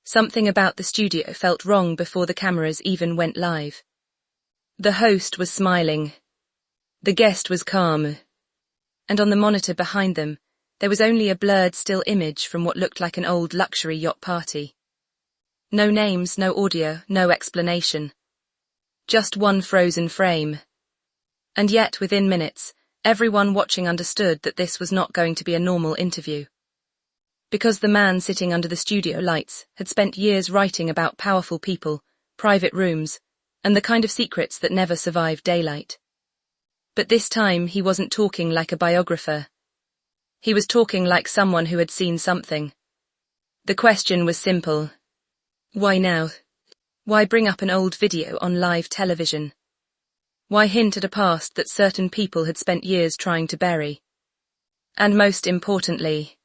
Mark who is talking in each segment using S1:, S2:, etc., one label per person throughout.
S1: Something about the studio felt wrong before the cameras even went live. The host was smiling. The guest was calm. And on the monitor behind them, there was only a blurred still image from what looked like an old luxury yacht party. No names, no audio, no explanation. Just one frozen frame. And yet, within minutes, everyone watching understood that this was not going to be a normal interview. Because the man sitting under the studio lights had spent years writing about powerful people, private rooms, and the kind of secrets that never survive daylight. But this time he wasn't talking like a biographer. He was talking like someone who had seen something. The question was simple. Why now? Why bring up an old video on live television? Why hint at a past that certain people had spent years trying to bury? And most importantly,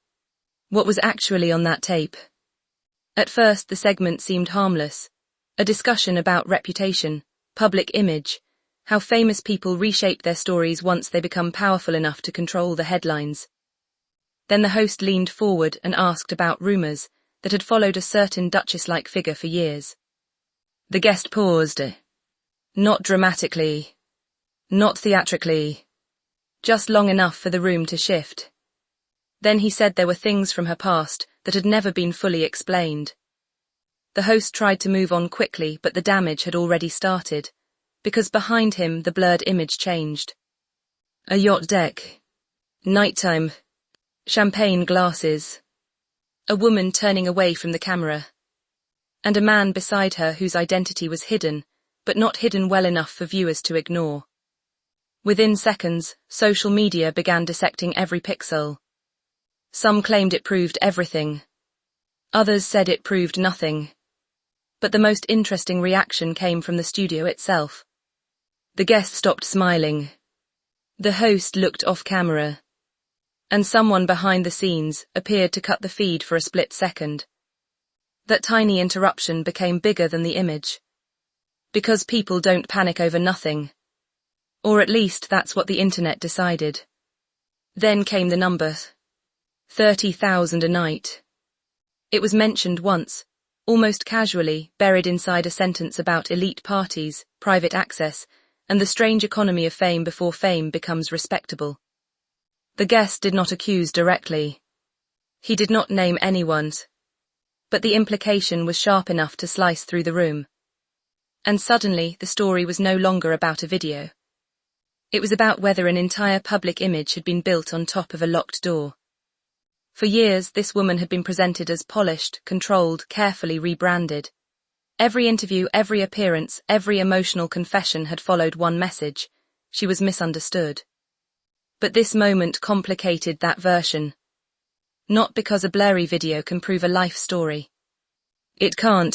S1: what was actually on that tape? At first the segment seemed harmless, a discussion about reputation, public image, how famous people reshape their stories once they become powerful enough to control the headlines. Then the host leaned forward and asked about rumors that had followed a certain duchess-like figure for years. The guest paused. Not dramatically. Not theatrically. Just long enough for the room to shift. Then he said there were things from her past that had never been fully explained. The host tried to move on quickly, but the damage had already started, because behind him the blurred image changed. A yacht deck. Nighttime. Champagne glasses. A woman turning away from the camera. And a man beside her whose identity was hidden, but not hidden well enough for viewers to ignore. Within seconds, social media began dissecting every pixel. Some claimed it proved everything. Others said it proved nothing. But the most interesting reaction came from the studio itself. The guest stopped smiling. The host looked off camera. And someone behind the scenes appeared to cut the feed for a split second. That tiny interruption became bigger than the image. Because people don't panic over nothing. Or at least that's what the internet decided. Then came the number. 30,000 a night. It was mentioned once, almost casually, buried inside a sentence about elite parties, private access, and the strange economy of fame before fame becomes respectable. The guest did not accuse directly. He did not name anyone's. But the implication was sharp enough to slice through the room. And suddenly the story was no longer about a video. It was about whether an entire public image had been built on top of a locked door. For years, this woman had been presented as polished, controlled, carefully rebranded. Every interview, every appearance, every emotional confession had followed one message. She was misunderstood. But this moment complicated that version. Not because a blurry video can prove a life story. It can't.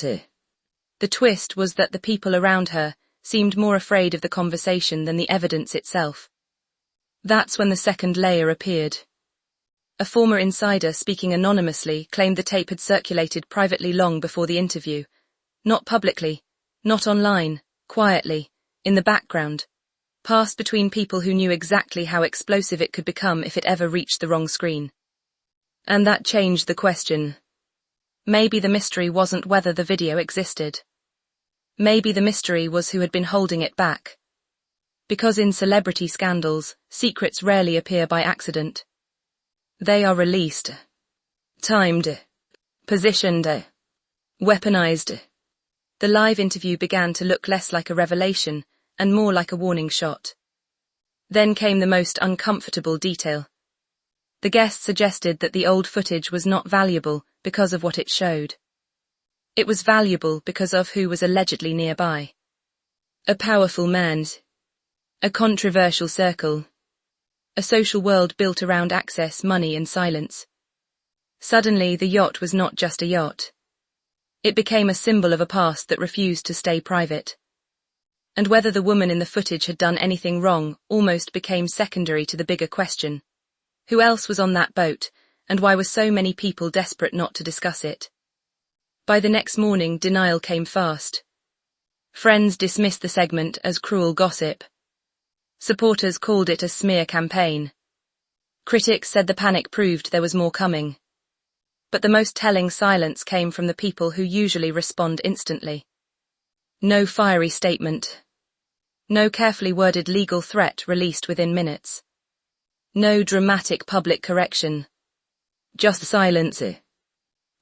S1: The twist was that the people around her seemed more afraid of the conversation than the evidence itself. That's when the second layer appeared. A former insider speaking anonymously claimed the tape had circulated privately long before the interview. Not publicly, not online, quietly, in the background. Passed between people who knew exactly how explosive it could become if it ever reached the wrong screen. And that changed the question. Maybe the mystery wasn't whether the video existed. Maybe the mystery was who had been holding it back. Because in celebrity scandals, secrets rarely appear by accident. They are released. Timed. Positioned. Weaponized. The live interview began to look less like a revelation and more like a warning shot. Then came the most uncomfortable detail. The guest suggested that the old footage was not valuable because of what it showed. It was valuable because of who was allegedly nearby. A powerful man. A controversial circle. A social world built around access, money and silence. Suddenly the yacht was not just a yacht. It became a symbol of a past that refused to stay private. And whether the woman in the footage had done anything wrong almost became secondary to the bigger question. Who else was on that boat, and why were so many people desperate not to discuss it? By the next morning, denial came fast. Friends dismissed the segment as cruel gossip. Supporters called it a smear campaign. Critics said the panic proved there was more coming. But the most telling silence came from the people who usually respond instantly. No fiery statement. No carefully worded legal threat released within minutes. No dramatic public correction. Just silence.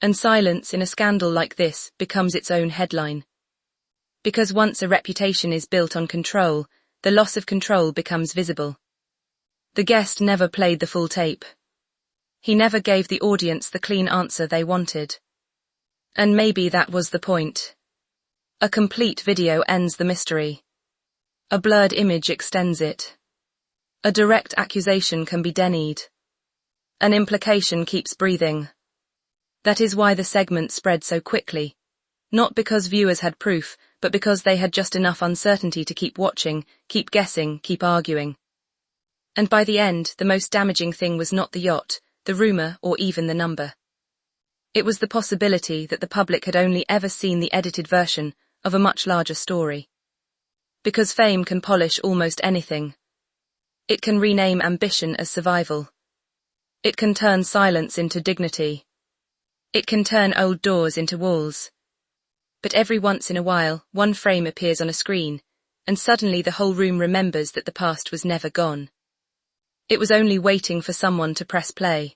S1: And silence in a scandal like this becomes its own headline. Because once a reputation is built on control, the loss of control becomes visible. The guest never played the full tape. He never gave the audience the clean answer they wanted. And maybe that was the point. A complete video ends the mystery. A blurred image extends it. A direct accusation can be denied. An implication keeps breathing. That is why the segment spread so quickly. Not because viewers had proof, but because they had just enough uncertainty to keep watching, keep guessing, keep arguing. And by the end, the most damaging thing was not the yacht, the rumor, or even the number. It was the possibility that the public had only ever seen the edited version of a much larger story. Because fame can polish almost anything. It can rename ambition as survival. It can turn silence into dignity. It can turn old doors into walls. But every once in a while, one frame appears on a screen, and suddenly the whole room remembers that the past was never gone. It was only waiting for someone to press play.